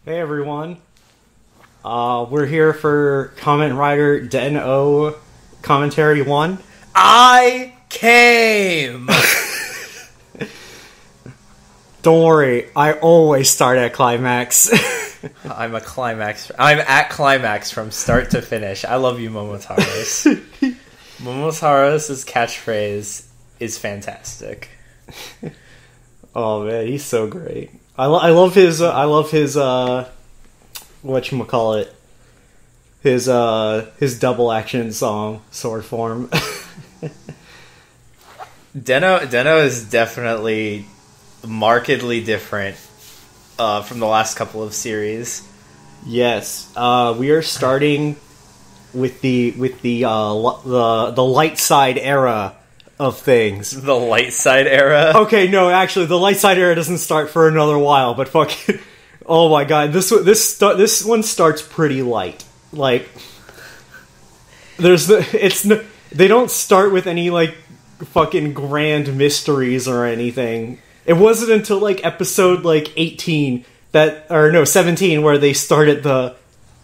Hey everyone, we're here for Kamen Rider Den-O Commentary 1. I came! Don't worry, I always start at climax. I'm at climax from start to finish. I love you, Momotaros. Momotaros' catchphrase is fantastic. Oh man, he's so great. I love his whatchamacallit, his double action song, Sword Form. Den-O is definitely markedly different from the last couple of series. Yes, we are starting with the light side era of things. The light side era? Okay, no, actually, the light side era doesn't start for another while, but fucking... Oh my god, this one starts pretty light. Like, they don't start with any, like, fucking grand mysteries or anything. It wasn't until, like, episode, like, 18 17, where they started the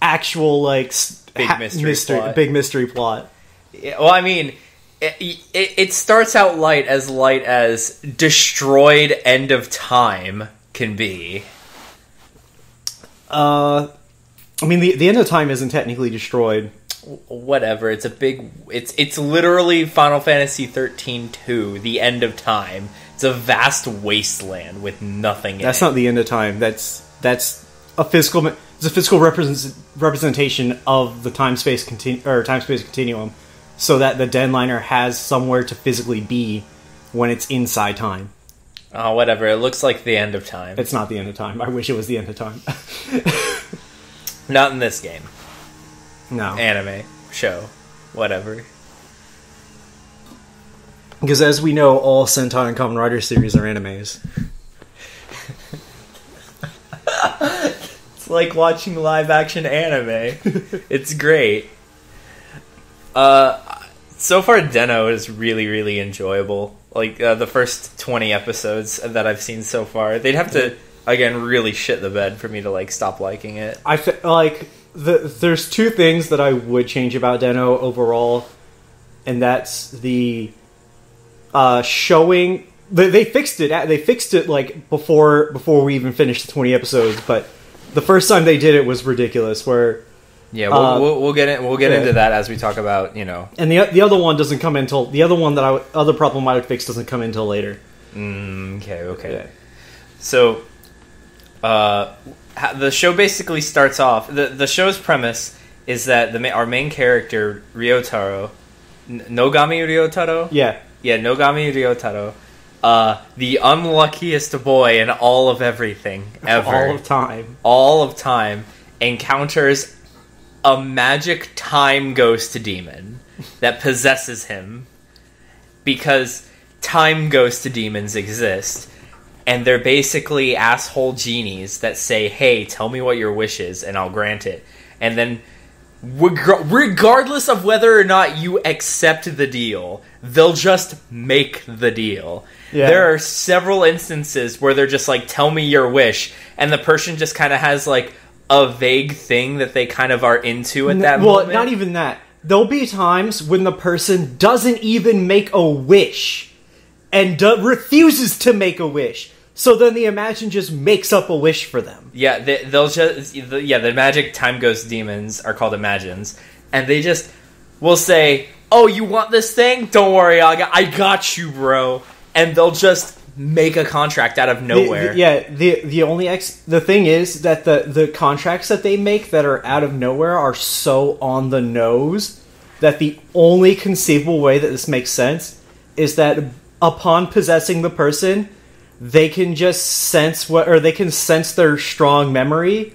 actual, like... Big mystery plot. Yeah, well, I mean... It starts out light as destroyed end of time can be. I mean, the end of time isn't technically destroyed. Whatever. It's literally Final Fantasy 13-2, the end of time. It's a vast wasteland with nothing in it. That's not the end of time. That's a physical. It's a physical representation of the time-space continuum. So that the Denliner has somewhere to physically be when it's inside time. Oh, whatever. It looks like the end of time. It's not the end of time. I wish it was the end of time. Not in this game. No. Anime. Show. Whatever. Because as we know, all Sentai and Kamen Rider series are animes. It's like watching live-action anime. It's great. So far, Den-O is really, really enjoyable. Like, the first 20 episodes that I've seen so far. They'd have to, again, really shit the bed for me to, like, stop liking it. There's two things that I would change about Den-O overall, and that's the, showing... They fixed it, like, before we even finished the 20 episodes, but the first time they did it was ridiculous, where... Yeah, we'll get into that as we talk about, you know. And the other one doesn't come until the other problem I would fix doesn't come until later. Okay. Yeah. So, the show basically starts off. The show's premise is that our main character Ryotaro, Nogami Ryotaro. Yeah, Nogami Ryotaro, the unluckiest boy in all of everything ever, all of time, encounters a magic time ghost demon that possesses him because time ghost demons exist, and they're basically asshole genies that say, hey, tell me what your wish is and I'll grant it. And then regardless of whether or not you accept the deal, they'll just make the deal. Yeah. There are several instances where they're just like, tell me your wish, and the person just kind of has like a vague thing that they kind of are into at that moment. Well, not even that. There'll be times when the person doesn't even make a wish and refuses to make a wish. So then the Imagine just makes up a wish for them. Yeah, the magic time ghost demons are called Imagines, and they just will say, "Oh, you want this thing? Don't worry, I got you, bro." And they'll just make a contract out of nowhere. The thing is that the contracts that they make that are out of nowhere are so on the nose that the only conceivable way that this makes sense is that upon possessing the person, they can just sense their strong memory,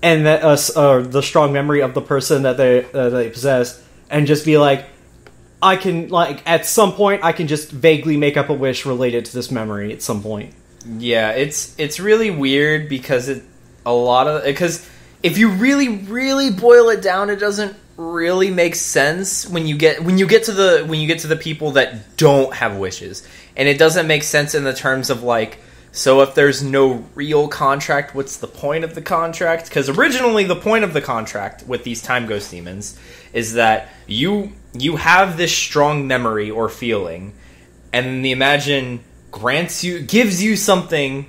and that the strong memory of the person that they possess, and just be like, I can, like, at some point, I can just vaguely make up a wish related to this memory at some point. Yeah, it's really weird because because if you really, really boil it down, it doesn't really make sense when you get to the people that don't have wishes, and it doesn't make sense in the terms of like So if there's no real contract, what's the point of the contract? Because originally the point of the contract with these time ghost demons is that you have this strong memory or feeling, and the Imagine gives you something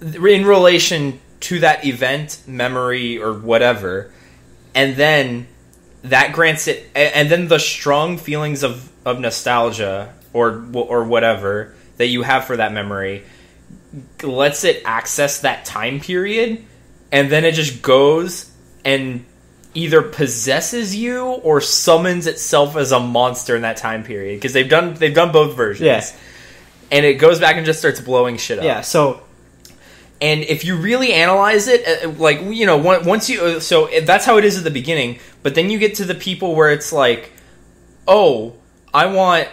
in relation to that event, memory, or whatever, and then that grants it, and then the strong feelings of nostalgia or whatever that you have for that memory lets it access that time period, and then it just goes and either possesses you or summons itself as a monster in that time period, because they've done both versions. Yeah. And it goes back and just starts blowing shit up. Yeah, so... And if you really analyze it, like, you know, once you... So that's how it is at the beginning, but then you get to the people where it's like, oh, I want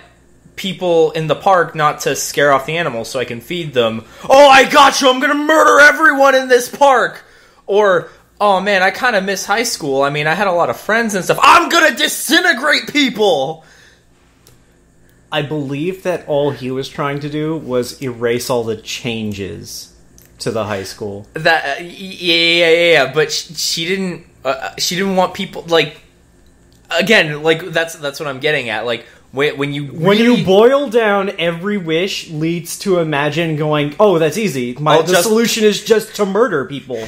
people in the park not to scare off the animals so I can feed them. Oh, I got you! I'm gonna murder everyone in this park! Or, oh man, I kind of miss high school. I mean, I had a lot of friends and stuff. I'm gonna disintegrate people! I believe that all he was trying to do was erase all the changes to the high school. That yeah. But she didn't. She didn't want people, like. Again, like that's what I'm getting at. Like when you boil down, every wish leads to Imagine going, oh, that's easy. The solution is just to murder people.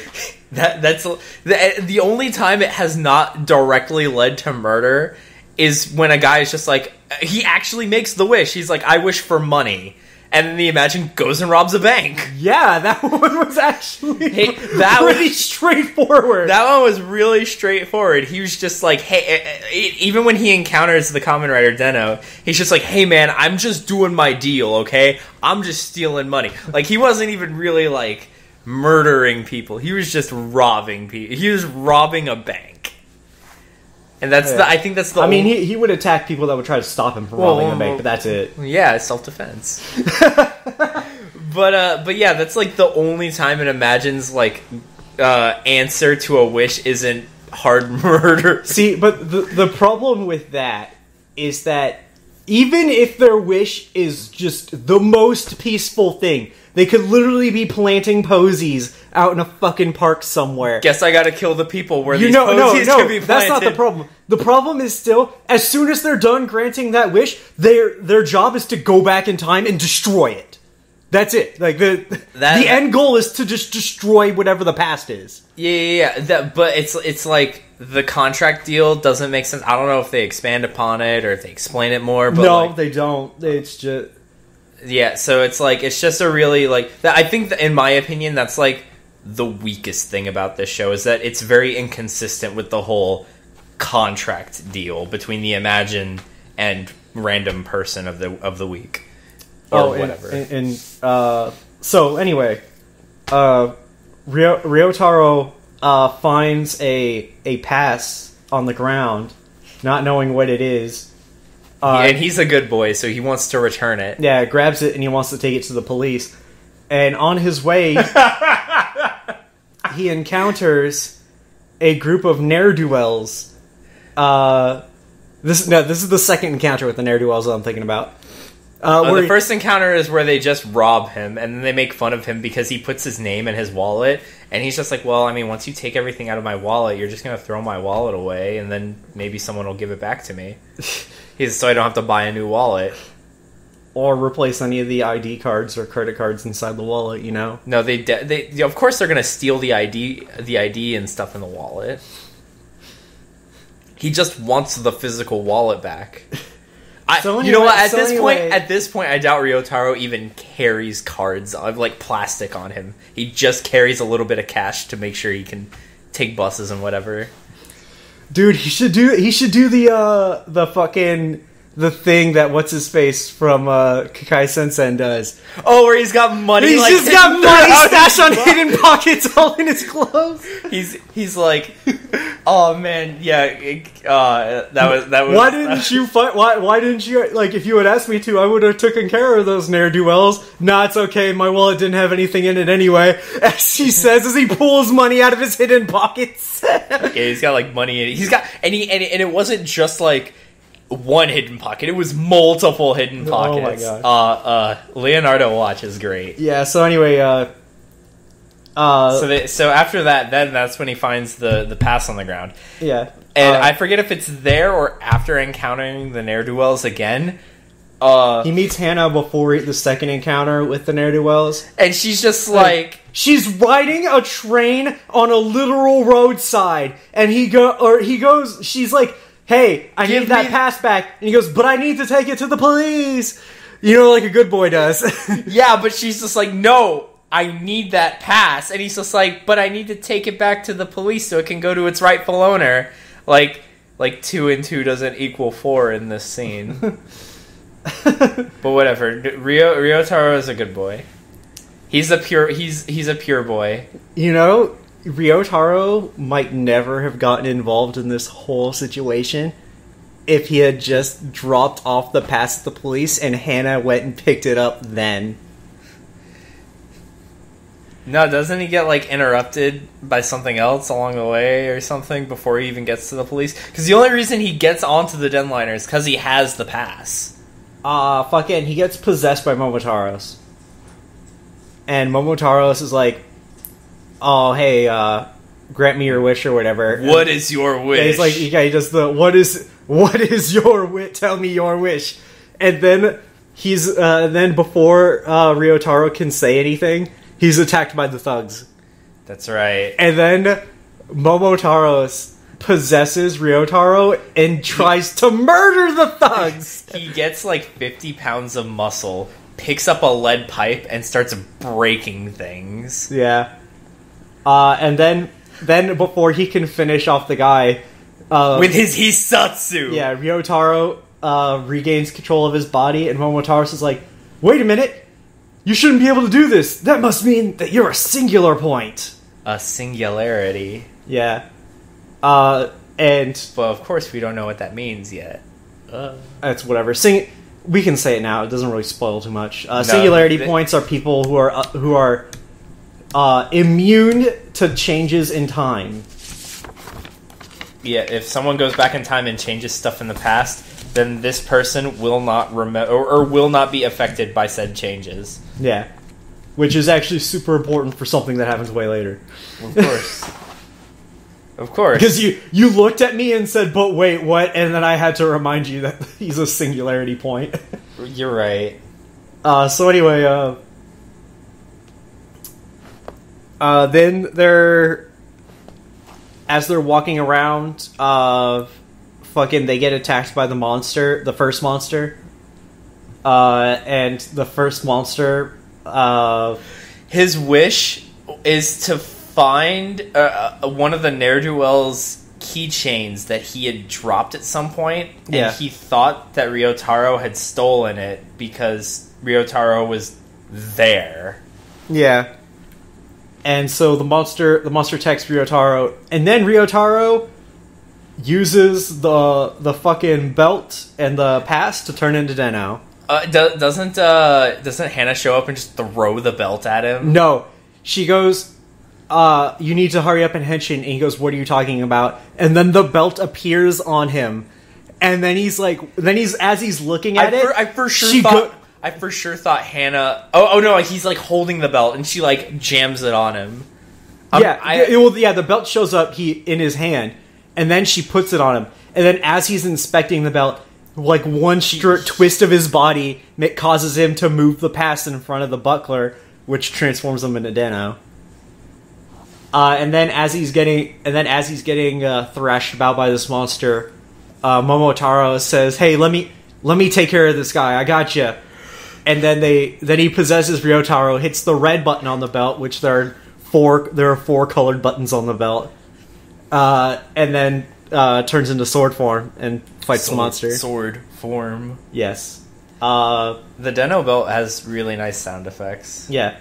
That's the only time it has not directly led to murder is when a guy is just like, he actually makes the wish. He's like, I wish for money. And then the Imagine goes and robs a bank. Yeah, that one was actually pretty straightforward. That one was really straightforward. He was just like, hey, even when he encounters the Kamen Rider Den-O, he's just like, hey man, I'm just doing my deal, okay? I'm just stealing money. Like, he wasn't even really like murdering people. He was just robbing people. He was robbing a bank. And that's I think that's the... I mean, he would attack people that would try to stop him from robbing the bank, but that's it. Yeah, it's self-defense. But yeah, that's like the only time it Imagine's like answer to a wish isn't hard murder. See, but the problem with that is that even if their wish is just the most peaceful thing, they could literally be planting posies out in a fucking park somewhere. Guess I gotta kill the people where these posies can be planted. That's not the problem. The problem is still, as soon as they're done granting that wish, their job is to go back in time and destroy it. That's it. Like the end goal is to just destroy whatever the past is. Yeah. But it's like the contract deal doesn't make sense. I don't know if they expand upon it or if they explain it more. But no, they don't. It's just... Yeah, so it's like, it's just a really, like, I think that, in my opinion, that's like the weakest thing about this show, is that it's very inconsistent with the whole contract deal between the Imagine and random person of the week. Or whatever. So anyway, Ryotaro finds a pass on the ground, not knowing what it is. And he's a good boy, so he wants to return it. Yeah, grabs it and he wants to take it to the police. And on his way, he encounters a group of ne'er-do-wells. This is the second encounter with the ne'er-do-wells that I'm thinking about. The first encounter is where they just rob him, and then they make fun of him because he puts his name in his wallet, and he's just like, well, I mean, once you take everything out of my wallet, you're just going to throw my wallet away, and then maybe someone will give it back to me. So I don't have to buy a new wallet. Or replace any of the ID cards or credit cards inside the wallet, you know? No, they of course they're going to steal the ID and stuff in the wallet. He just wants the physical wallet back. You know what? At this point, I doubt Ryotaro even carries cards of like plastic on him. He just carries a little bit of cash to make sure he can take buses and whatever. Dude, he should do the fucking the thing that what's his face from Kakai Sensen does. Oh, where he's got money. He's like, just got money stashed on hidden pockets all in his clothes. He's like, oh man, yeah. That was. Why didn't you fight? Why didn't you, like? If you had asked me to, I would have taken care of those ne'er-do-wells. Nah, it's okay. My wallet didn't have anything in it anyway. As he says, as he pulls money out of his hidden pockets. Yeah, he's got like money in it. He's got and it wasn't just like one hidden pocket. It was multiple hidden pockets. Oh my gosh. Leonardo watch is great. Yeah, so anyway, so after that, then that's when he finds the pass on the ground. Yeah. And I forget if it's there or after encountering the ne'er-do-wells again. He meets Hannah before the second encounter with the ne'er-do-wells. And she's just like... She's riding a train on a literal roadside. And he goes, she's like, hey, I need that pass back. And he goes, but I need to take it to the police. You know, like a good boy does. Yeah, but she's just like, no, I need that pass. And he's just like, but I need to take it back to the police so it can go to its rightful owner. Like 2 and 2 doesn't equal 4 in this scene. But whatever. Ryotaro is a good boy. He's a pure boy. You know, Ryotaro might never have gotten involved in this whole situation if he had just dropped off the pass at the police and Hannah went and picked it up then. No, doesn't he get, like, interrupted by something else along the way or something before he even gets to the police? Because the only reason he gets onto the Denliner is because he has the pass. Fucking, he gets possessed by Momotaros. And Momotaros is like, oh, hey, grant me your wish or whatever. What is your wish? Yeah, he's like, yeah, he does the, what is your wish? Tell me your wish. And then then before Ryotaro can say anything, he's attacked by the thugs. That's right. And then Momotaros possesses Ryotaro and tries to murder the thugs. He gets like 50 pounds of muscle, picks up a lead pipe, and starts breaking things. Yeah. And then before he can finish off the guy... with his Hisatsu! Yeah, Ryotaro regains control of his body, and Momotaros is like, wait a minute! You shouldn't be able to do this! That must mean that you're a singular point! A singularity. Yeah. Well, of course we don't know what that means yet. That's whatever. We can say it now. It doesn't really spoil too much. Singularity points are people who are immune to changes in time. Yeah, if someone goes back in time and changes stuff in the past, then this person will not remember or will not be affected by said changes. Yeah, which is actually super important for something that happens way later. Of course. Of course. Because you looked at me and said, but wait, what? And then I had to remind you that he's a singularity point. You're right. So anyway, then as they're walking around, they get attacked by the first monster. And the first monster, his wish is to find one of the ne'er-do-wells keychains that he had dropped at some point, and he thought that Ryotaro had stolen it because Ryotaro was there. Yeah. And so the monster texts Ryotaro, and then Ryotaro uses the fucking belt and the pass to turn into Den-O. Doesn't Hannah show up and just throw the belt at him? No. She goes, you need to hurry up and henshin, and he goes, what are you talking about? And then the belt appears on him. And then as he's looking at it, I for sure thought Hannah... Oh no, he's like holding the belt, and she like jams it on him. The belt shows up in his hand, and then she puts it on him. And then as he's inspecting the belt, like one twist of his body causes him to move the pass in front of the buckler, which transforms him into Den-O. And then as he's getting thrashed about by this monster, Momotaro says, "Hey, let me take care of this guy. I got you." And then he possesses Ryotaro, hits the red button on the belt, which there are four colored buttons on the belt, and then turns into sword form and fights the monster. Sword form. Yes. The Den-O belt has really nice sound effects. Yeah.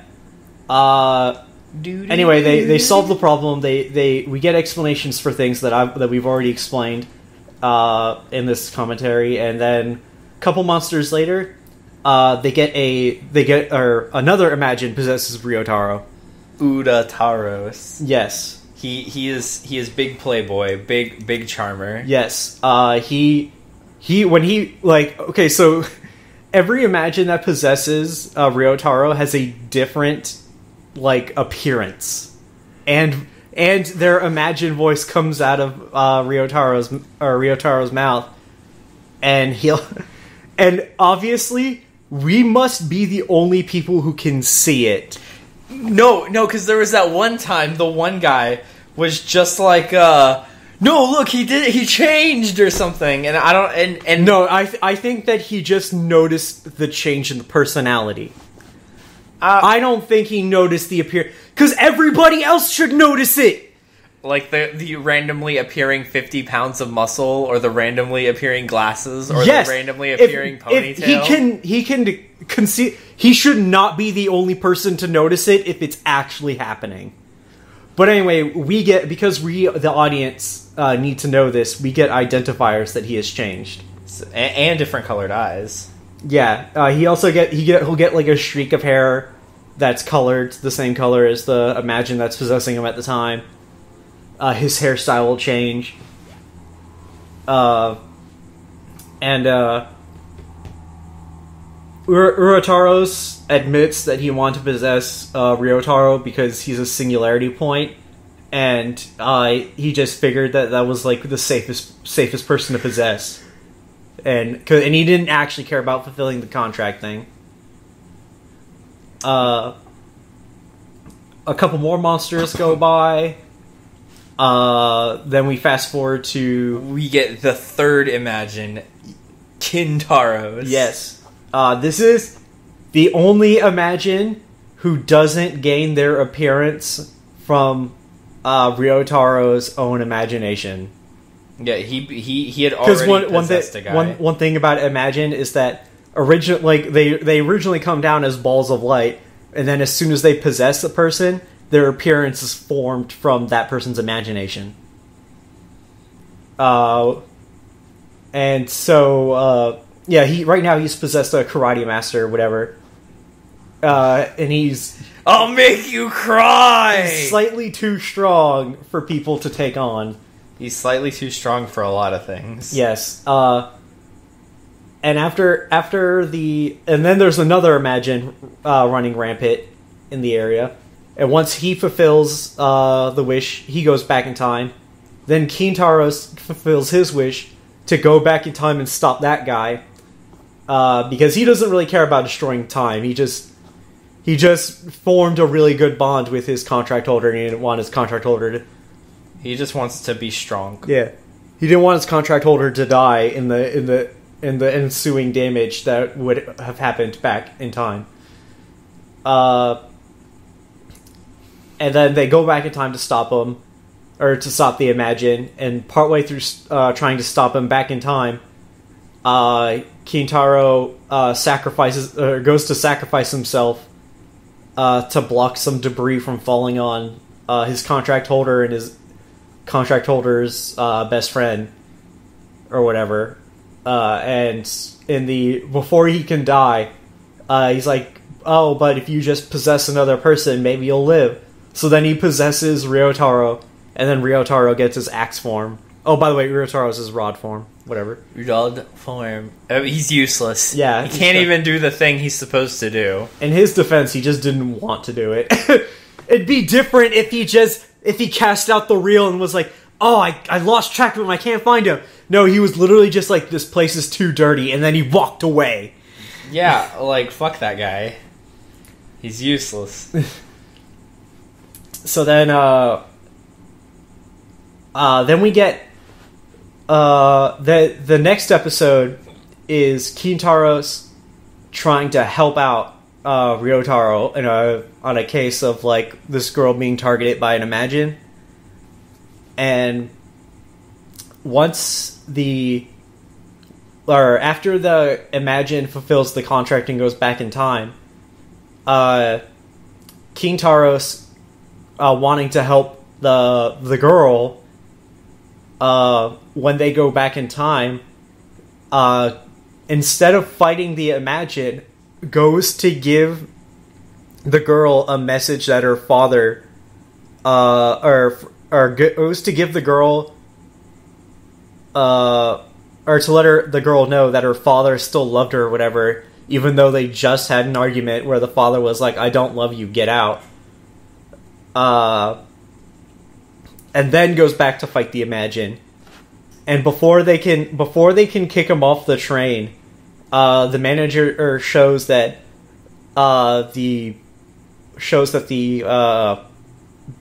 Anyway, they solve the problem. We get explanations for things that we've already explained in this commentary, and then a couple monsters later, another Imagine possesses Ryotaro. Udataros. Yes. He is big playboy, big charmer. Yes. He so every Imagine that possesses Ryotaro has a different appearance, and their Imagine voice comes out of Ryotaro's mouth, and obviously we must be the only people who can see it. No, because there was that one time the one guy was just like, no, look, he changed or something, and I don't, and no, I think that he just noticed the change in the personality. I don't think he noticed the appearance, because everybody else should notice it. Like the randomly appearing 50 pounds of muscle, or the randomly appearing glasses, or yes, the randomly appearing ponytail. He can conceive. He should not be the only person to notice it if it's actually happening. But anyway, because we, the audience, need to know this. We get identifiers that he has changed, and different colored eyes. Yeah, he'll get like a streak of hair that's colored the same color as the Imagine that's possessing him at the time. His hairstyle will change. Urotaros admits that he wanted to possess Ryotaro because he's a singularity point, and he just figured that was like the safest person to possess, and he didn't actually care about fulfilling the contract thing. A couple more monsters go by. Then we fast forward to... We get the third Imagine, Kintaros. Yes. This is the only Imagine who doesn't gain their appearance from Ryotaro's own imagination. Yeah, he had already possessed a guy. One thing about Imagine is that they originally come down as balls of light, and then as soon as they possess a person, their appearance is formed from that person's imagination. And so, right now he's possessed a karate master or whatever. And he's... I'll make you cry! He's slightly too strong for people to take on. He's slightly too strong for a lot of things. Yes. And and then there's another Imagine running rampant in the area. And once he fulfills the wish, he goes back in time. Then Kintaros fulfills his wish to go back in time and stop that guy. Because he doesn't really care about destroying time. He just formed a really good bond with his contract holder, and he didn't want his contract holder to... He just wants to be strong. Yeah. He didn't want his contract holder to die in the ensuing damage that would have happened back in time. And then they go back in time to stop him, or to stop the Imagine, and partway through trying to stop him back in time, Kintaro goes to sacrifice himself to block some debris from falling on his contract holder and his contract holder's best friend, or whatever. And before he can die, he's like, "Oh, but if you just possess another person, maybe you'll live." So then he possesses Ryotaro, and then Ryotaro gets his axe form. Oh, by the way, Ryotaro's his rod form. Whatever. Rod form. He's useless. Yeah. He can't even do the thing he's supposed to do. In his defense, he just didn't want to do it. It'd be different if he cast out the reel and was like, "Oh, I lost track of him, I can't find him." No, he was literally just like, "This place is too dirty," and then he walked away. Yeah, fuck that guy. He's useless. So then we get the next episode is Kintaros trying to help out Ryotaro on a case of this girl being targeted by an Imagine, and after the Imagine fulfills the contract and goes back in time, Kintaros wanting to help the girl, when they go back in time, instead of fighting the Imagine, goes to give the girl a message that her father, goes to give the girl the girl know that her father still loved her or whatever, even though they just had an argument where the father was like, "I don't love you, get out." And then goes back to fight the Imagine. And before they can kick him off the train, the manager shows that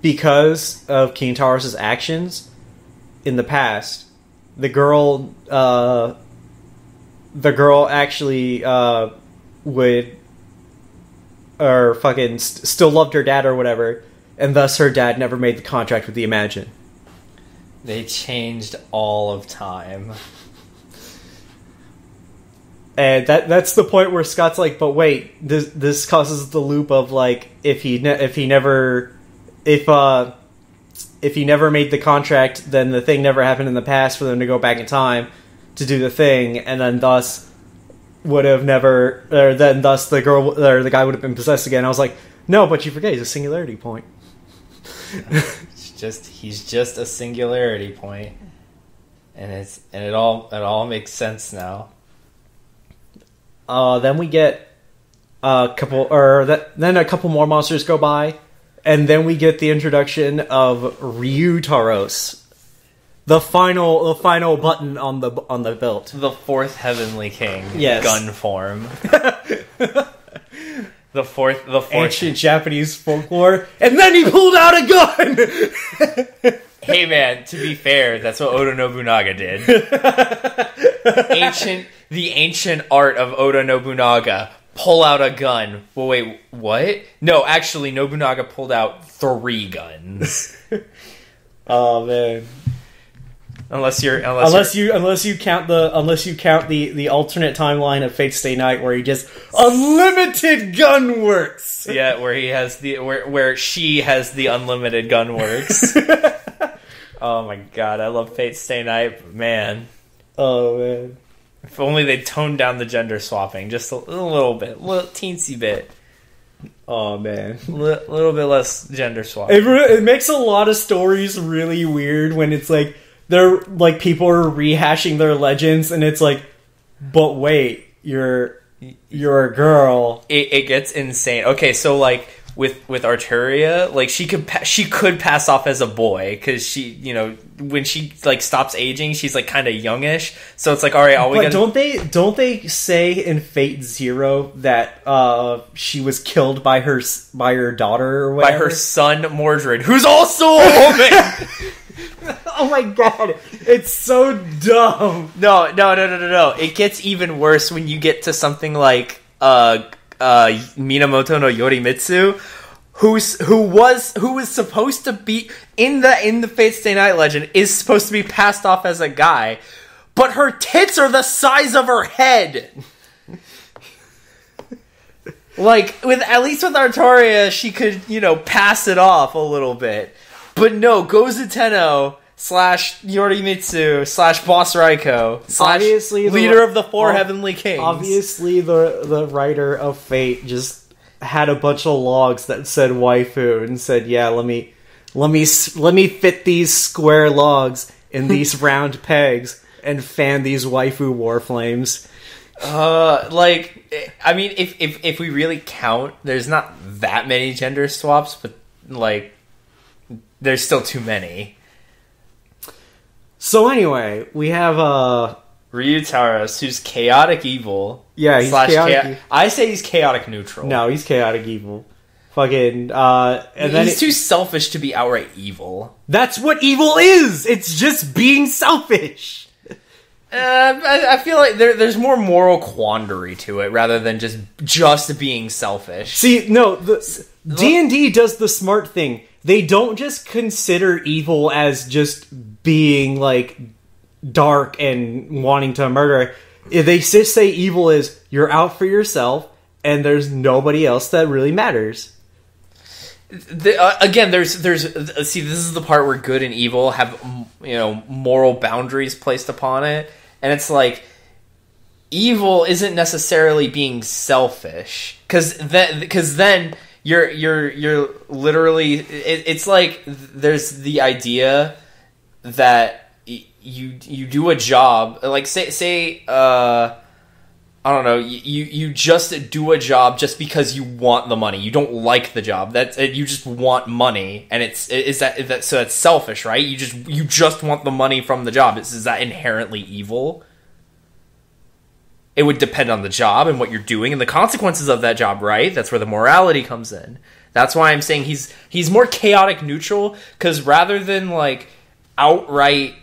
because of Kintaro's actions in the past, the girl actually still loved her dad or whatever, and thus her dad never made the contract with the Imagine. They changed all of time. And that's the point where Scott's like, but wait, this causes the loop of like, if he never made the contract, then the thing never happened in the past for them to go back in time to do the thing, and then thus the girl or the guy would have been possessed again. I was like, no, but you forget he's a singularity point. He's just a singularity point, and it all makes sense now. Then we get a couple more monsters go by, and then we get the introduction of Ryutaros, the final button on the belt, the fourth heavenly king, yes. Gun form. The fourth ancient Japanese folklore, and then he pulled out a gun. Hey man, to be fair, that's what Oda Nobunaga did. The ancient art of Oda Nobunaga. Pull out a gun. Well, wait, what? No, actually, Nobunaga pulled out 3 guns. Oh man. Unless you count the alternate timeline of Fate Stay Night where he just unlimited gun works. Yeah, where he has where she has the unlimited gun works. Oh my god, I love Fate Stay Night, man. Oh man. If only they'd toned down the gender swapping just a little bit, little teensy bit. Oh man, little bit less gender swapping. It makes a lot of stories really weird when it's like they're like people are rehashing their legends, and it's like, but wait, you're a girl. It gets insane. Okay, so like with Arturia, like she could pass off as a boy because she, when she like stops aging, she's like kind of youngish. So it's like, all right, don't they say in Fate Zero that she was killed by her daughter or whatever? By her son Mordred, who's also a woman. Oh my god, it's so dumb. No. It gets even worse when you get to something like Minamoto no Yorimitsu, who was supposed to be in the Fate Stay Night legend is supposed to be passed off as a guy, but her tits are the size of her head. Like at least with Arturia, she could pass it off a little bit, but no, Gozu Tenno / Yorimitsu / Boss Raiko / obviously leader of the 4 heavenly kings. Obviously, the writer of Fate just had a bunch of logs that said waifu and said, "Yeah, let me fit these square logs in these round pegs and fan these waifu war flames." I mean, if we really count, there's not that many gender swaps, but like, there's still too many. So anyway, we have Ryutaros, who's chaotic evil. Yeah, he's chaotic. I say he's chaotic neutral. No, he's chaotic evil. Fucking, and then he's too selfish to be outright evil. That's what evil is! It's just being selfish! I feel like there's more moral quandary to it, rather than just being selfish. See, no, D&D does the smart thing. They don't just consider evil as just being, like, dark and wanting to murder. They just say evil is, you're out for yourself, and there's nobody else that really matters. Again, there's see, this is the part where good and evil have, moral boundaries placed upon it, and it's like, evil isn't necessarily being selfish, because then you're literally, it's like there's the idea that you do a job, like say I don't know, you just do a job just because you want the money. You don't like the job. You just want money, and is that so that's selfish, right? You just want the money from the job. Is that inherently evil? It would depend on the job and what you're doing and the consequences of that job, right? That's where the morality comes in. That's why I'm saying he's more chaotic neutral, because rather than like outright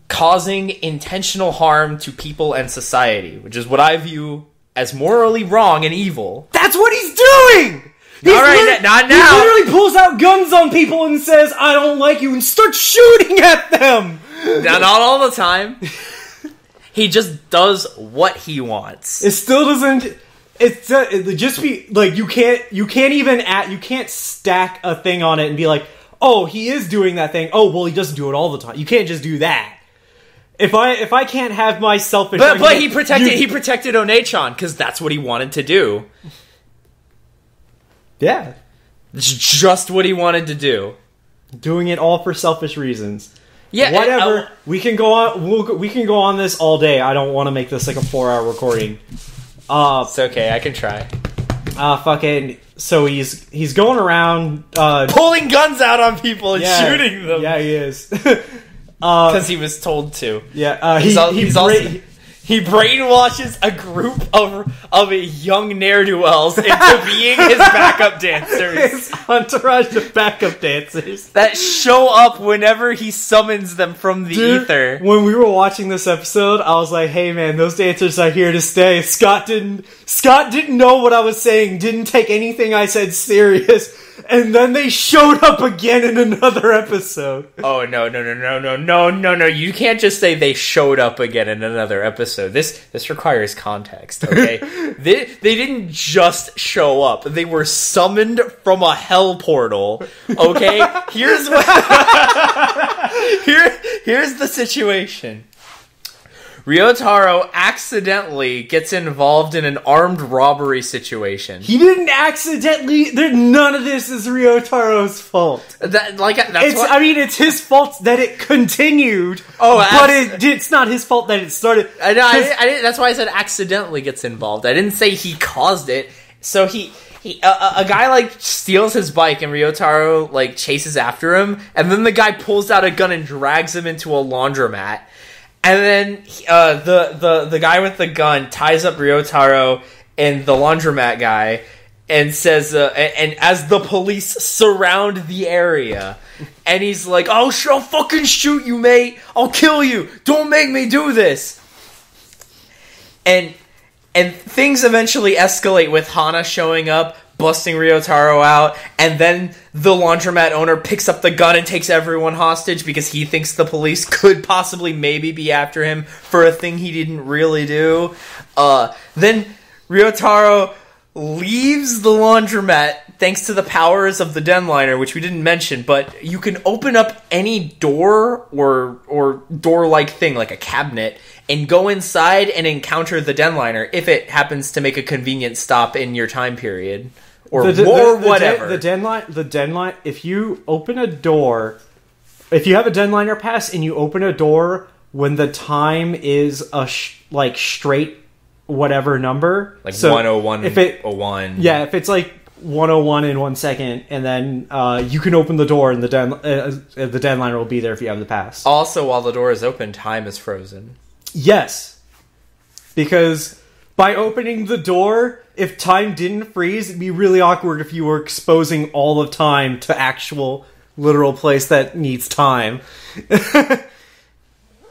causing intentional harm to people and society, which is what I view as morally wrong and evil. That's what he's doing! Not now! He literally pulls out guns on people and says, I don't like you, and starts shooting at them! Not all the time. He just does what he wants. It still doesn't... It just be... Like, you can't stack a thing on it and be like, oh, he is doing that thing. Oh, well, he doesn't do it all the time. You can't just do that. If I can't have my selfish... But he protected One-chan, because that's what he wanted to do. Yeah. It's just what he wanted to do. Doing it all for selfish reasons. Yeah. Whatever. We can go on. We can go on this all day. I don't want to make this like a 4-hour recording. It's okay. I can try. Fucking... So he's going around... pulling guns out on people and shooting them. Yeah, he is. Because he was told to. Yeah, he brainwashes a group of young ne'er-do-wells into being his backup dancers. His entourage of backup dancers. That show up whenever he summons them from the ether. When we were watching this episode, I was like, hey man, those dancers are here to stay. Scott didn't know what I was saying, didn't take anything I said serious. And then they showed up again in another episode. Oh, no. You can't just say they showed up again in another episode. This requires context, okay? they didn't just show up. They were summoned from a hell portal, okay? Here's the situation. Ryotaro accidentally gets involved in an armed robbery situation. He didn't accidentally... None of this is Ryotaro's fault. It's his fault that it continued, but it's not his fault that it started. I didn't, that's why I said accidentally gets involved. I didn't say he caused it. So a guy like steals his bike and Ryotaro like chases after him, and then the guy pulls out a gun and drags him into a laundromat. And then the guy with the gun ties up Ryotaro and the laundromat guy and says, and as the police surround the area, and he's like, I'll fucking shoot you, mate. I'll kill you. Don't make me do this. And things eventually escalate with Hana showing up, busting Ryotaro out, and then the laundromat owner picks up the gun and takes everyone hostage because he thinks the police could possibly maybe be after him for a thing he didn't really do. Then Ryotaro leaves the laundromat thanks to the powers of the Denliner, which we didn't mention, but you can open up any door or door-like thing, like a cabinet, and go inside and encounter the Denliner if it happens to make a convenient stop in your time period. Or whatever. The Denliner, if you open a door, if you have a Denliner pass and you open a door when the time is a straight whatever number. Like 101:01. Yeah, if it's like 101 in 1 second, and then you can open the door and the Denliner will be there if you have the pass. Also, while the door is open, time is frozen. Yes. Because by opening the door, if time didn't freeze, it'd be really awkward if you were exposing all of time to actual literal place that needs time.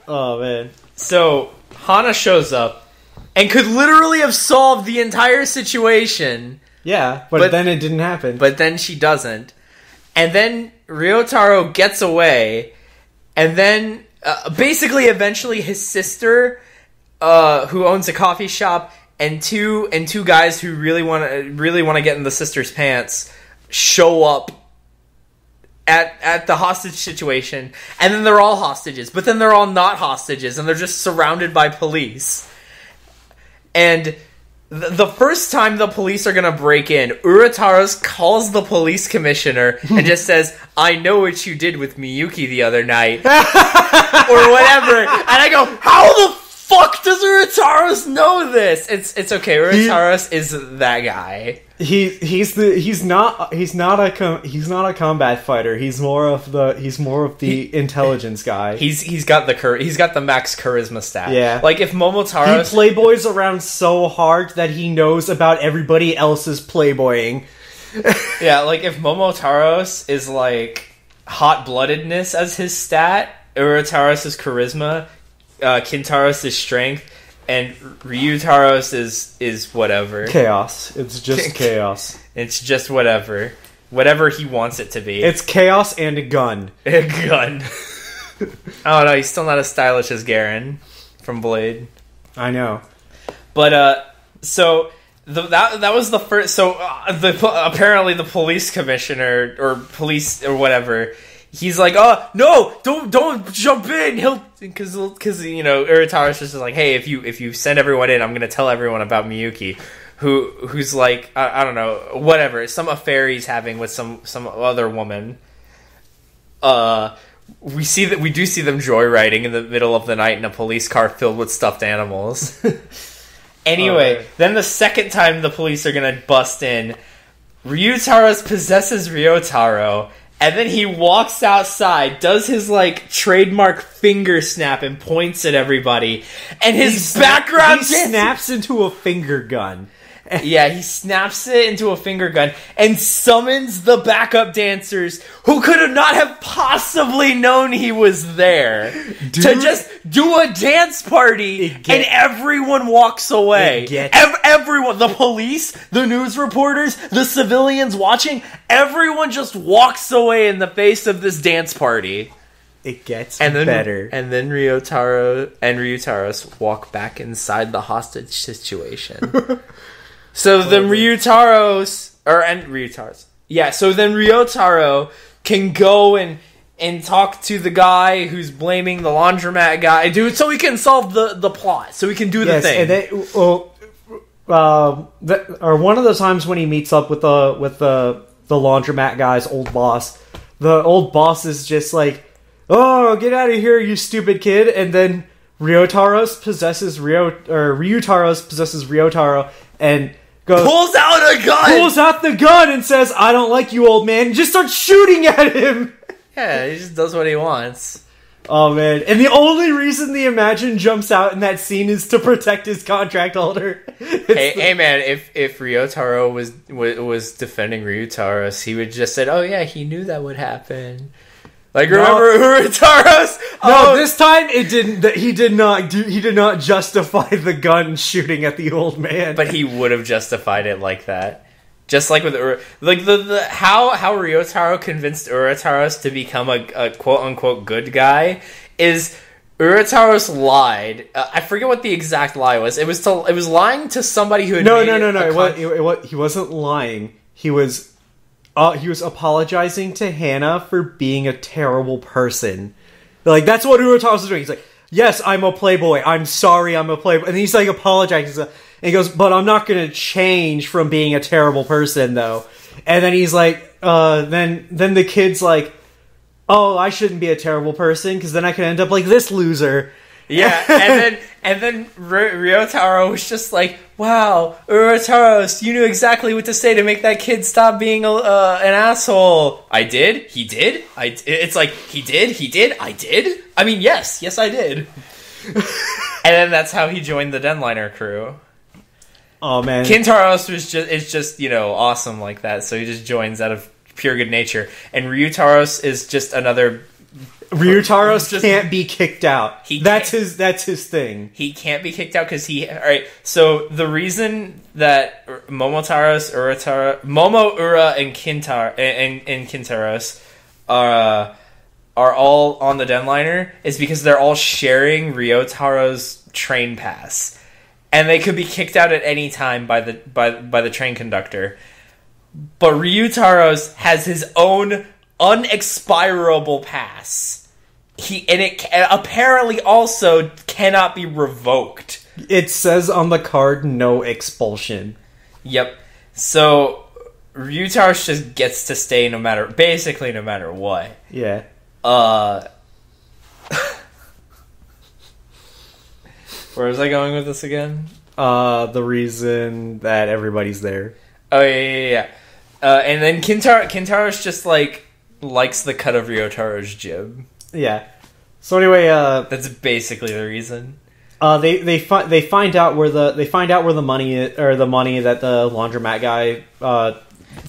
Oh, man. So, Hana shows up and could literally have solved the entire situation. Yeah, but then it didn't happen. But then she doesn't. And then Ryotaro gets away, and then basically eventually his sister, who owns a coffee shop, and two guys who really want to get in the sister's pants show up at the hostage situation, and then they're all hostages, but then they're all not hostages, and they're just surrounded by police. And the first time the police are gonna break in, Urataros calls the police commissioner and just says, "I know what you did with Miyuki the other night," or whatever. And I go, "How the fuck does Urataros know this?" It's okay. Urataros is that guy. He's not a combat fighter. He's more of the intelligence guy. He's got the max charisma stat. Yeah. Like if Momotaros, he playboys around so hard that he knows about everybody else's playboying. Yeah, like if Momotaros is like hot-bloodedness as his stat, Urataros is charisma, Kintaros is strength, and Ryutaros is whatever. Chaos. It's just chaos. It's just whatever. Whatever he wants it to be. It's chaos and a gun. A gun. I don't know, he's still not as stylish as Garen from Blade. I know. But, so, that was the first... So, apparently the police commissioner, or police, or whatever... He's like, "Oh no! Don't jump in!" Because Urataros is just like, "Hey, if you send everyone in, I'm gonna tell everyone about Miyuki, who's like, I don't know, whatever, some affair he's having with some other woman." We do see them joyriding in the middle of the night in a police car filled with stuffed animals. Anyway, then the second time the police are gonna bust in, Ryutaros possesses Ryotaro. And then he walks outside, does his, like, trademark finger snap and points at everybody. And his background... He snaps into a finger gun. Yeah, he snaps it into a finger gun and summons the backup dancers who could not have possibly known he was there. To just do a dance party and everyone walks away. Everyone, the police, the news reporters, the civilians watching, everyone just walks away in the face of this dance party. It gets better. And then Ryotaro and Ryutaros walk back inside the hostage situation. So then Ryutaros... Yeah, so then Ryotaro can go and talk to the guy who's blaming the laundromat guy, dude, so he can solve the plot, so he can do the thing. And one of the times when he meets up with the laundromat guy's old boss, the old boss is just like, "Oh, get out of here, you stupid kid!" And then Ryutaros possesses Ryotaro and pulls out the gun and says, "I don't like you, old man," and just starts shooting at him. Yeah, he just does what he wants. Oh man, and the only reason the Imagine jumps out in that scene is to protect his contract holder. Hey man, if Ryotaro was defending Ryutaros, he would just said, "Oh yeah, he knew that would happen." Like, remember Urataros? No, this time it didn't. He did not justify the gun shooting at the old man. But he would have justified it like that. Just like with how Ryotaro convinced Urataros to become a quote unquote good guy is Urataros lied. I forget what the exact lie was. It was lying to somebody who had no. He wasn't lying. He was apologizing to Hannah for being a terrible person. Like, that's what Urataros was doing. He's like, "Yes, I'm a playboy. I'm sorry I'm a playboy." And he's like apologizing. And he goes, "But I'm not going to change from being a terrible person, though." And then he's like, then the kid's like, "Oh, I shouldn't be a terrible person, because then I could end up like this loser." Yeah, and then Ryotaro was just like, "Wow, Urataros, you knew exactly what to say to make that kid stop being an asshole." I did? He did? It's like, he did? I did? I mean, yes, I did. And then that's how he joined the Denliner crew. Oh, man. Kintaros is just, awesome like that, so he just joins out of pure good nature. And Ryutaros is just another... Ryutaros can't be kicked out. That's his thing. He can't be kicked out because alright, so the reason that Momo, Ura, and Kintaros are all on the Denliner is because they're all sharing Ryotaro's train pass. And they could be kicked out at any time by the train conductor. But Ryutaro's has his own unexpirable pass. It apparently also cannot be revoked It says on the card, no expulsion. Yep. So Ryutaro just gets to stay basically no matter what. Yeah. Where was I going with this again? The reason that everybody's there. Oh, yeah. And then Kintaro's just, likes the cut of Ryotaro's jib. Yeah. So anyway, that's basically the reason. They find out where the money is, or the money that the laundromat guy,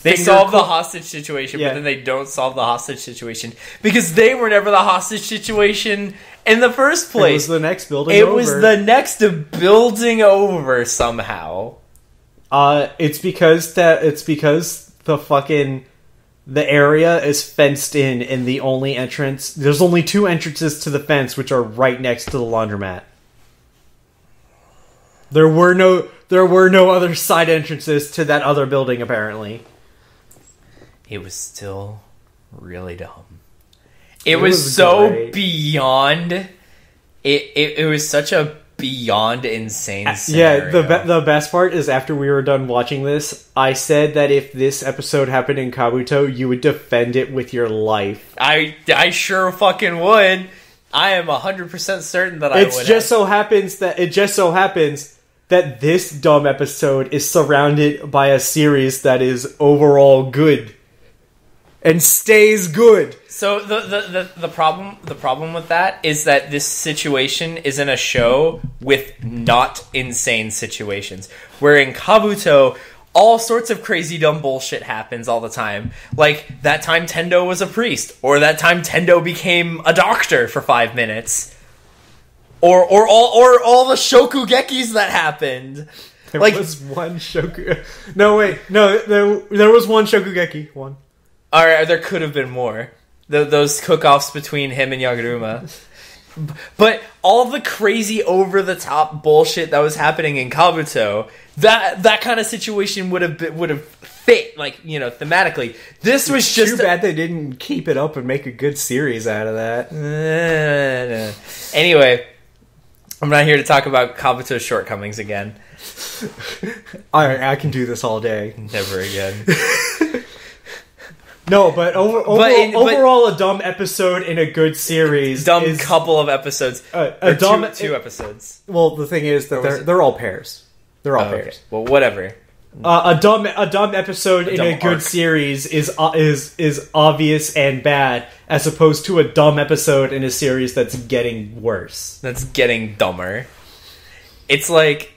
they solve the hostage situation, but then they don't solve the hostage situation because they were never the hostage situation in the first place. It was the next building over. It was the next building over somehow. It's because the area is fenced in, and the only entrance, there's only 2 entrances to the fence, which are right next to the laundromat. There were no other side entrances to that other building, apparently. It was still really dumb. It was so great. Beyond. It was such a beyond insane scenario. Yeah, the best part is after we were done watching this, I said that if this episode happened in Kabuto, you would defend it with your life. I sure fucking would. I am 100% certain that I would. It just so happens that this dumb episode is surrounded by a series that is overall good. And stays good. So the problem with that is that this situation is in a show with not insane situations. Where in Kabuto, all sorts of crazy dumb bullshit happens all the time. Like that time Tendo was a priest, or that time Tendo became a doctor for 5 minutes, or all the shokugekis that happened. There was one shoku. No, wait, no, there was one shokugeki. One. Alright, there could have been more. Those cook-offs between him and Yaguruma. But all the crazy over-the-top bullshit that was happening in Kabuto, that kind of situation would have fit, thematically. This was just too bad they didn't keep it up and make a good series out of that. Anyway, I'm not here to talk about Kabuto's shortcomings again. Alright, I can do this all day. Never again. No, but overall, a dumb episode in a good series. Couple of episodes. Two episodes. Well, the thing is that they're all pairs. They're all pairs. Okay. Well, whatever. A dumb episode in a good series is obvious and bad, as opposed to a dumb episode in a series that's getting worse. That's getting dumber. It's like.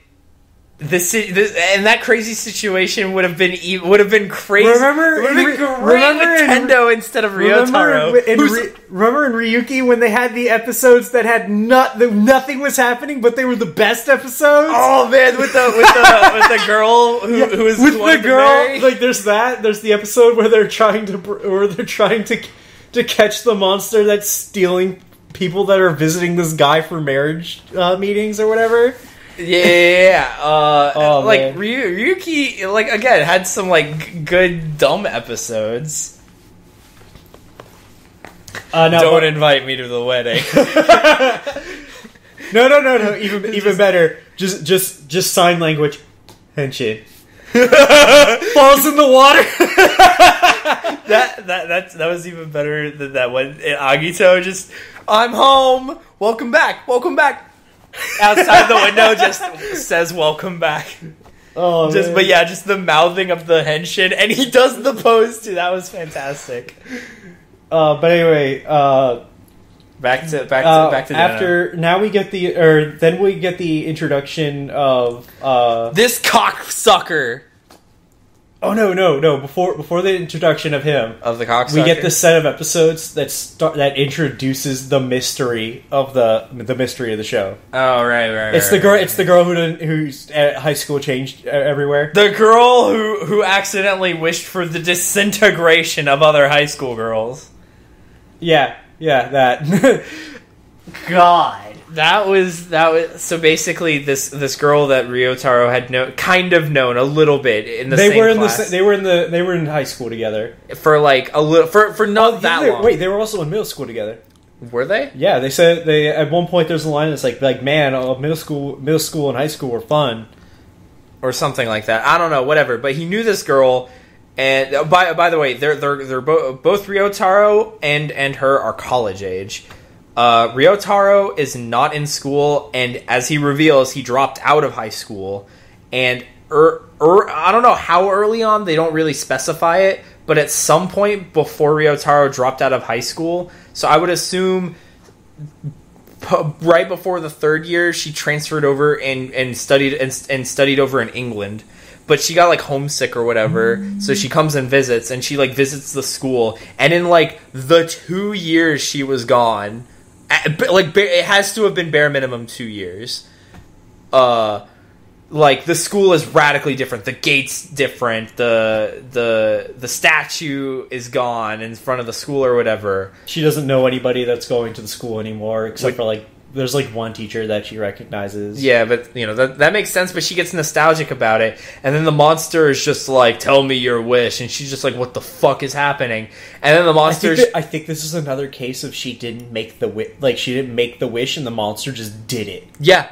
This and that crazy situation would have been crazy. Remember with Tendo instead of Ryotaro. Remember in Ryuki when they had the episodes that had nothing was happening, but they were the best episodes. Oh man, with the girl who is with the girl. Like there's the episode where they're trying to catch the monster that's stealing people that are visiting this guy for marriage meetings or whatever. Yeah, Ryuki, again, had some, good dumb episodes. Don't invite me to the wedding. No, even better. Just sign language. Henshin. Falls in the water. That was even better than that one. Agito just, I'm home. Welcome back. Outside the window just says welcome back. Oh, man. But yeah, just the mouthing of the henshin, and he does the pose too. That was fantastic. But anyway, back to after Den-O. Now we get the introduction of this cocksucker. Oh no! Before the introduction of him, of the cocksucker, we get the set of episodes that introduces the mystery of the mystery of the show. Oh right. It's the girl who's at high school changed everywhere. The girl who accidentally wished for the disintegration of other high school girls. Yeah, that. God. That was so basically this girl that Ryotaro had known a little bit in the same class. They were in high school together for a little for not that long. Wait, they were also in middle school together. Were they? Yeah, they said at one point there's a line that's like man, middle school and high school were fun, or something like that. I don't know, whatever. But he knew this girl, and by the way, they're both Ryotaro and her are college age. Ryotaro is not in school, and as he reveals, he dropped out of high school, and I don't know how early on, they don't really specify it, but at some point before Ryotaro dropped out of high school, so I would assume right before the third year, she transferred over and studied over in England. But she got, like, homesick or whatever, so she comes and visits, and she, like, visits the school, and in, like, the 2 years she was gone, like, it has to have been bare minimum 2 years, like, the school is radically different, the gate's different, the statue is gone in front of the school or whatever. She doesn't know anybody that's going to the school anymore, except for, like, there's, like, one teacher that she recognizes. Yeah, but, you know, that makes sense, but she gets nostalgic about it, and then the monster is just like, tell me your wish, and she's just like, what the fuck is happening? And then the monster... I think this is another case of she didn't make the wish, like, she didn't make the wish, and the monster just did it. Yeah.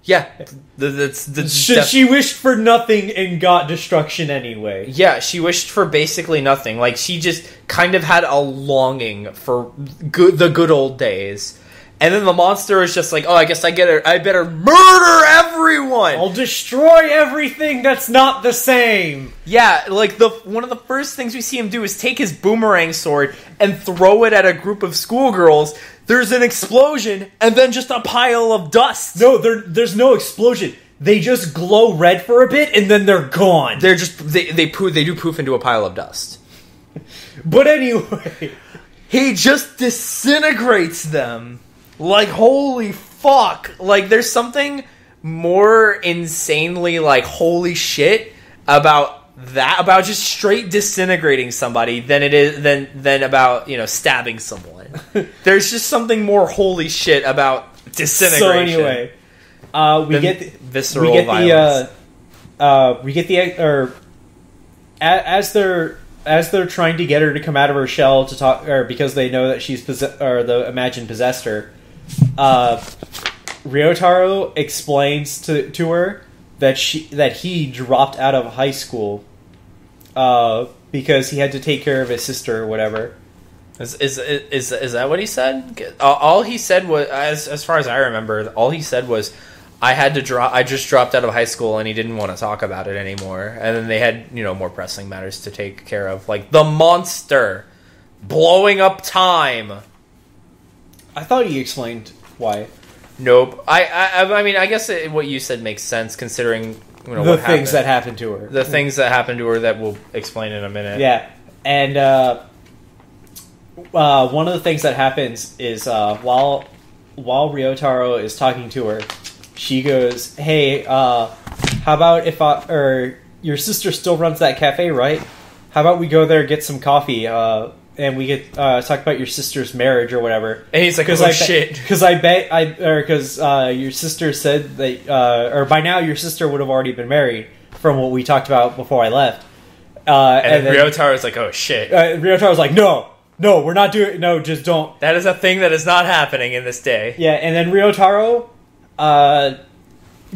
She wished for nothing and got destruction anyway. Yeah, she wished for basically nothing. Like, she just kind of had a longing for the good old days. And then the monster is just like, oh, I guess I better murder everyone! I'll destroy everything that's not the same! Yeah, like, one of the first things we see him do is take his boomerang sword and throw it at a group of schoolgirls. There's an explosion, and then just a pile of dust. No, there's no explosion. They just glow red for a bit, and then they're gone. They're just, they do poof into a pile of dust. But anyway... He just disintegrates them. Like, holy fuck. Like, there's something more insanely, like, holy shit about that, about just straight disintegrating somebody than about, you know, stabbing someone. There's just something more holy shit about disintegration. So anyway, as they're trying to get her to come out of her shell to talk, or because they know that she's the Imagine possessed her. Ryotaro explains to her that he dropped out of high school because he had to take care of his sister or whatever. Is that what he said? All he said was, as far as I remember, all he said was, I just dropped out of high school, and he didn't want to talk about it anymore. And then they had, you know, more pressing matters to take care of, like the monster blowing up time. I thought he explained why. Nope. I mean, I guess what you said makes sense, considering, you know, the things that happened to her. The things that happened to her that we'll explain in a minute. Yeah, and one of the things that happens is while Ryotaro is talking to her, she goes, "Hey, how about if your sister still runs that cafe, right? How about we go there, get some coffee, and we get talk about your sister's marriage or whatever." And he's like, "Oh shit!" Because your sister said that, or by now your sister would have already been married, from what we talked about before I left. And then Ryotaro's like, "Oh shit!" Ryotaro's like, "No, we're not doing. No, just don't." That is a thing that is not happening in this day. Yeah, and then Ryotaro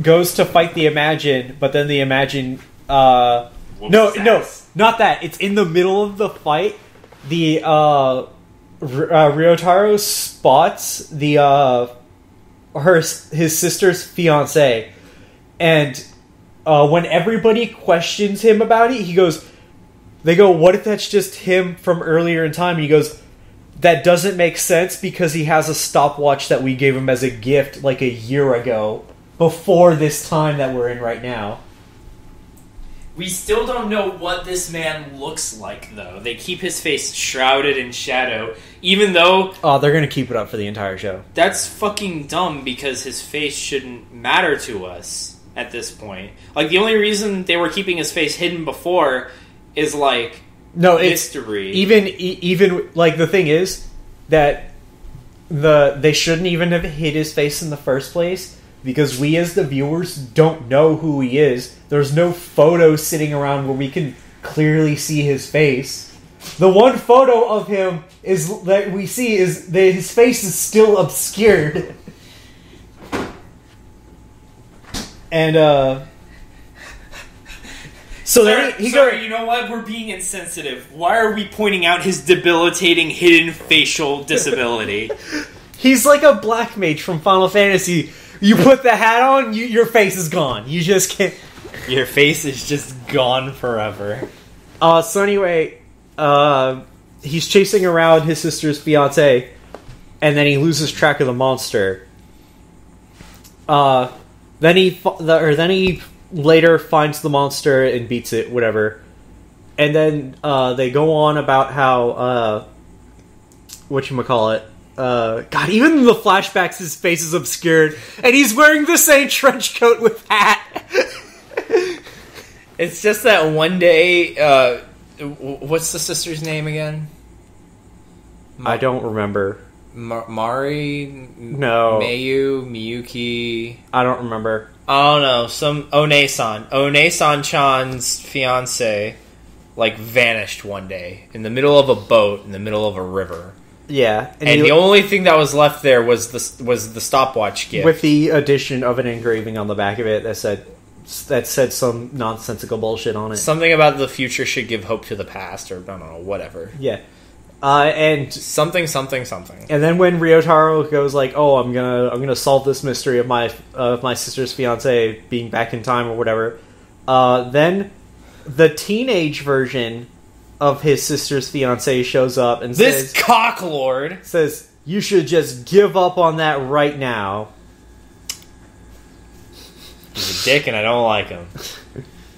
goes to fight the Imagine, but then the Imagine no, not that. It's in the middle of the fight. The Ryotaro spots his sister's fiance, and when everybody questions him about it, they go, "What if that's just him from earlier in time?" And he goes, "That doesn't make sense because he has a stopwatch that we gave him as a gift like a year ago, before this time that we're in right now." We still don't know what this man looks like, though. They keep his face shrouded in shadow, even though... Oh, they're going to keep it up for the entire show. That's fucking dumb, because his face shouldn't matter to us at this point. Like, the only reason they were keeping his face hidden before is, like, mystery. Even like, the thing is that they shouldn't even have hid his face in the first place, because we as the viewers don't know who he is. There's no photo sitting around where we can clearly see his face. The one photo of him that we see is that his face is still obscured. And, so sorry, you know what? We're being insensitive. Why are we pointing out his debilitating hidden facial disability? He's like a black mage from Final Fantasy. You put the hat on, your face is gone. You just can't... Your face is just gone forever. So anyway, he's chasing around his sister's fiancé, and then he loses track of the monster. Then he later finds the monster and beats it, whatever. And then they go on about how whatchamacallit. God, even in the flashbacks his face is obscured, and he's wearing the same trench coat with hat. It's just that one day, what's the sister's name again? I don't remember. Mari? No. Mayu? Miyuki? I don't remember. I don't know. Some One-san-chan's fiance, vanished one day in the middle of a boat in the middle of a river. Yeah, and the only thing that was left there was the stopwatch gift with the addition of an engraving on the back of it that said some nonsensical bullshit on it. Something about the future should give hope to the past, or I don't know, whatever. Yeah. And something. And then when Ryotaro goes like, "Oh, I'm gonna solve this mystery of my sister's fiance being back in time or whatever," then the teenage version of his sister's fiance shows up and this cocklord says, "You should just give up on that right now." He's a dick, and I don't like him.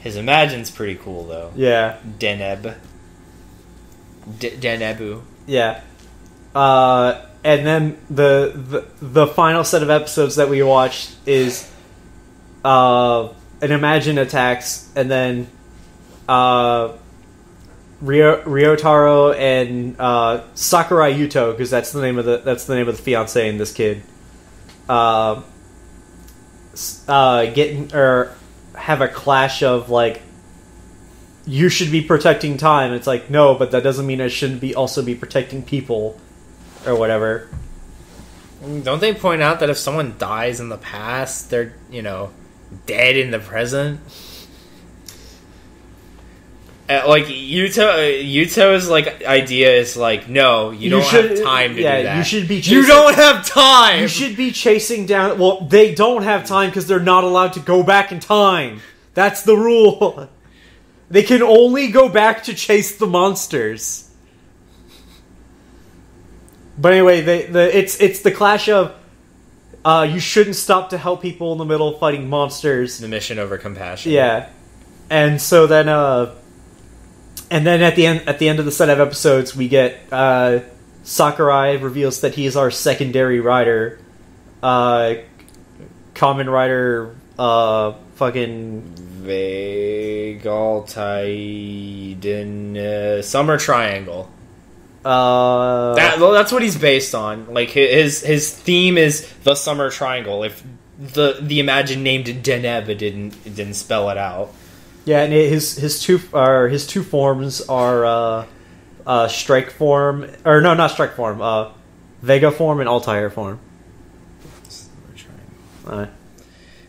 His Imagine's pretty cool though. Yeah, Denebu. Yeah. And then the final set of episodes that we watched is an Imagine attacks, and then Ryotaro and Sakurai Yuto, because that's the name of the fiance in this kid, have a clash of you should be protecting time. It's like, no, but that doesn't mean I shouldn't also be protecting people or whatever. Don't they point out that if someone dies in the past, they're dead in the present? Yuto's idea is no, you don't have time to do that. You should be. You don't have time. You should be chasing down. Well, they don't have time because they're not allowed to go back in time. That's the rule. They can only go back to chase the monsters. But anyway, it's the clash of you shouldn't stop to help people in the middle of fighting monsters. The mission over compassion. Yeah, and so then and then at the end of the set of episodes, we get Sakurai reveals that he is our secondary rider, Kamen Rider, fucking Vegaltai Den Summer Triangle. That's what he's based on. His theme is the Summer Triangle. If the Imagine named Deneb, it didn't spell it out. Yeah, and his two forms are Strike form, or no, not Strike form, Vega form and Altair form.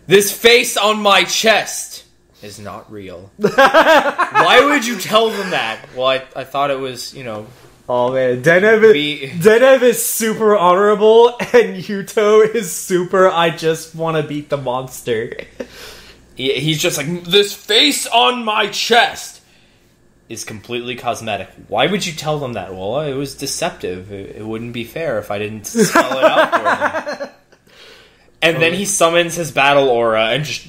This face on my chest is not real. Why would you tell them that? Well, I thought it was, Oh man, Deneb is super honorable, and Yuto is super, I just want to beat the monster. He's just this face on my chest is completely cosmetic. Why would you tell them that? Well, it was deceptive. It wouldn't be fair if I didn't spell it out for them. And then he summons his battle aura and just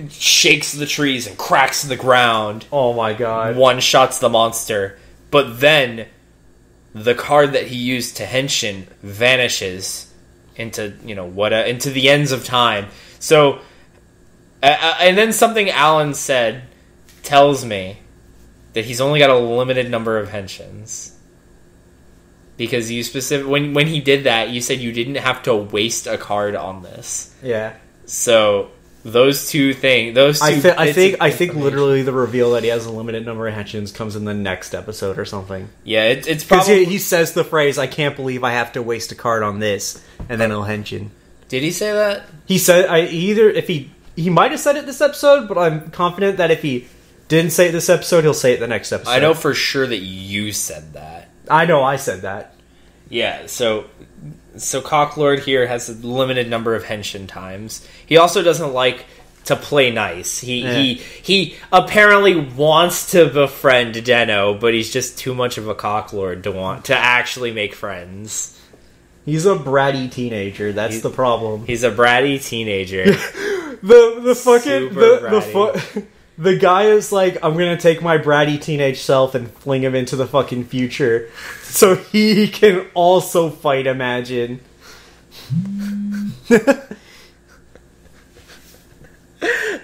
shakes the trees and cracks the ground. Oh my god. One-shots the monster. But then the card that he used to henshin vanishes into, into the ends of time. So, and then something Alan said tells me that he's only got a limited number of henshins. Because when he did that, you said you didn't have to waste a card on this. Yeah. So Those two things. I think literally the reveal that he has a limited number of henshins comes in the next episode or something. Yeah, it's probably he says the phrase, "I can't believe I have to waste a card on this," and then he'll henshin. Did he say that? He said he might have said it this episode, but I'm confident that if he didn't say it this episode, he'll say it the next episode. I know for sure that you said that. I know I said that. Yeah, so Cocklord here has a limited number of henshin times. He also doesn't like to play nice. He apparently wants to befriend Den-O, but he's just too much of a cocklord to want to actually make friends. He's a bratty teenager. That's the problem. He's a bratty teenager. The guy is like, I'm gonna take my bratty teenage self and fling him into the fucking future, so he can also fight. Imagine.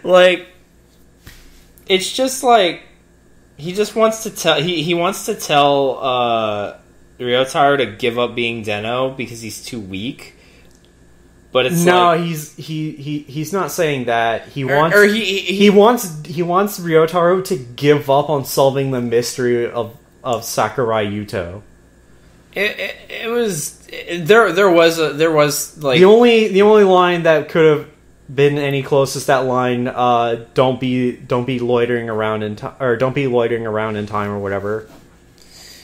Like, it's just like he just wants to tell he wants to tell Ryotaro to give up being Den-O because he's too weak. But it's he's not saying that. He wants Ryotaro to give up on solving the mystery of Sakurai Yuto. There was like the only line that could have been any closest that line, don't be loitering around in time, or don't be loitering around in time, or whatever.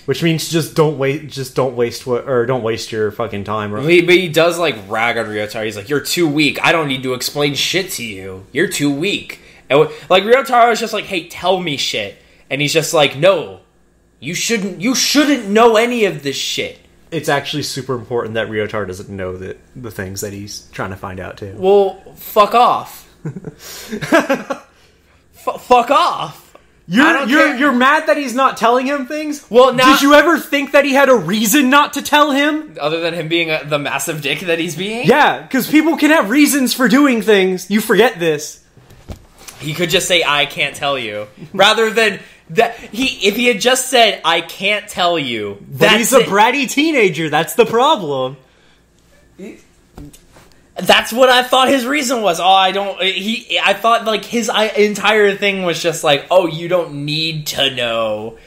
Which means don't waste your fucking time. But he does like rag on Ryotaro. He's like, "You're too weak. I don't need to explain shit to you. You're too weak." And like Ryotaro is just like, "Hey, tell me shit," and he's just like, "No, you shouldn't know any of this shit." It's actually super important that Ryotaro doesn't know the things that he's trying to find out too. Well, fuck off. Fuck off. You're mad that he's not telling him things? Well, now, did you ever think that he had a reason not to tell him? Other than him being the massive dick that he's being? Yeah, because people can have reasons for doing things. You forget this. He could just say, "I can't tell you," rather than that. If he had just said, "I can't tell you," but he's a bratty teenager. That's the problem. That's what I thought his reason was. I thought like his entire thing was just like, "Oh, you don't need to know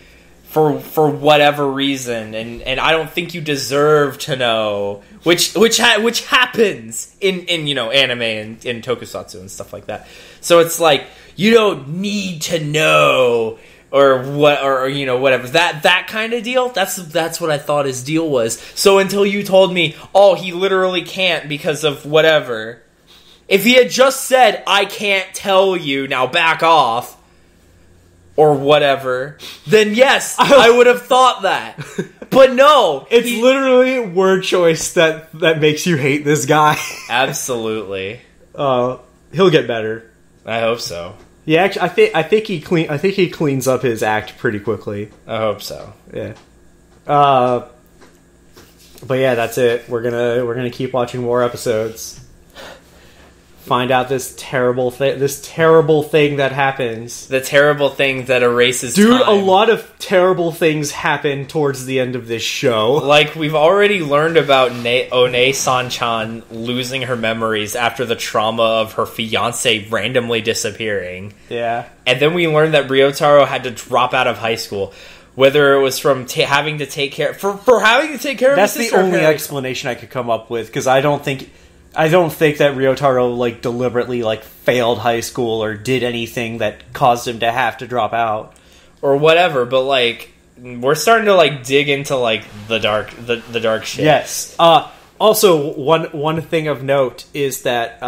for whatever reason, and I don't think you deserve to know," which happens in anime and in tokusatsu and stuff like that. So it's like, you don't need to know, or whatever, that kind of deal. That's what I thought his deal was. So until you told me, "Oh, he literally can't because of whatever," if he had just said, "I can't tell you, now back off," or whatever, then yes, I would have thought that. But no, it's literally word choice that makes you hate this guy. Absolutely. He'll get better. I hope so. Yeah, actually, I think he cleans up his act pretty quickly. I hope so. Yeah. But yeah, that's it. We're gonna keep watching more episodes. Find out this terrible thing that happens. The terrible thing that erases time. Dude, time. A lot of terrible things happen towards the end of this show. Like, we've already learned about One San-chan losing her memories after the trauma of her fiancé randomly disappearing. Yeah. And then we learned that Ryotaro had to drop out of high school. Whether it was from having to take care... For having to take care of his sister. That's the only explanation I could come up with, because I don't think that Ryotaro like deliberately like failed high school or did anything that caused him to have to drop out or whatever. But like, we're starting to like dig into like the dark shit. Yes. Also, one thing of note is that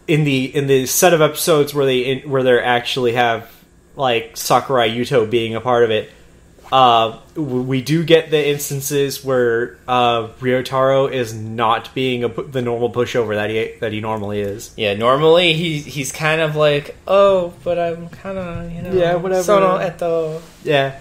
in the set of episodes where they actually have like Sakurai Yuto being a part of it, we do get the instances where Ryotaro is not being the normal pushover that he normally is. Yeah, normally he's kind of like, "Oh, but I'm kind of, yeah, whatever." Sono eto. Yeah,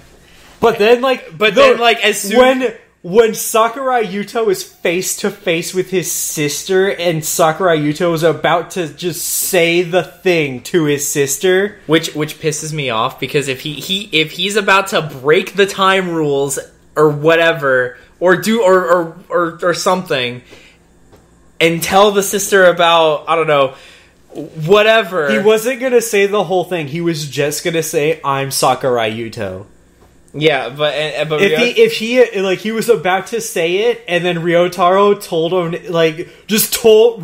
but then as soon when Sakurai Yuto is face to face with his sister, and Sakurai Yuto is about to just say the thing to his sister, which pisses me off, because if he's about to break the time rules or whatever, or do or something, and tell the sister about, I don't know, Whatever. He wasn't gonna say the whole thing. He was just gonna say, "I'm Sakurai Yuto." Yeah, but if he was about to say it, and then Ryotaro told him,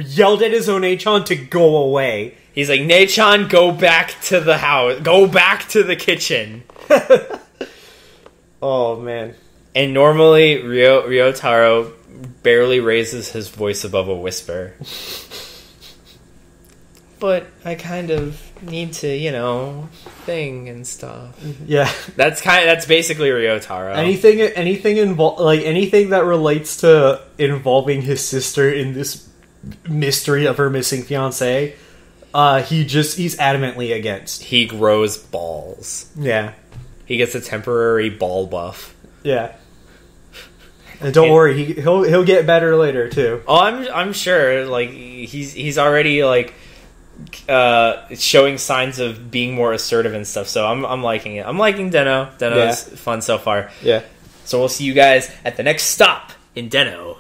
yelled at his One-chan to go away. He's like, "Ne-chan, go back to the house. Go back to the kitchen." Oh, man. And normally, Ryotaro barely raises his voice above a whisper. But I kind of need to, thing and stuff. Yeah. That's basically Ryotaro. Anything that relates to involving his sister in this mystery of her missing fiancé, he's adamantly against. He grows balls. Yeah. He gets a temporary ball buff. Yeah. And don't worry, he'll get better later too. Oh, I'm sure. He's already showing signs of being more assertive and stuff. So I'm liking it. I'm liking Den-O. Den-O's fun so far. Yeah. So we'll see you guys at the next stop in Den-O.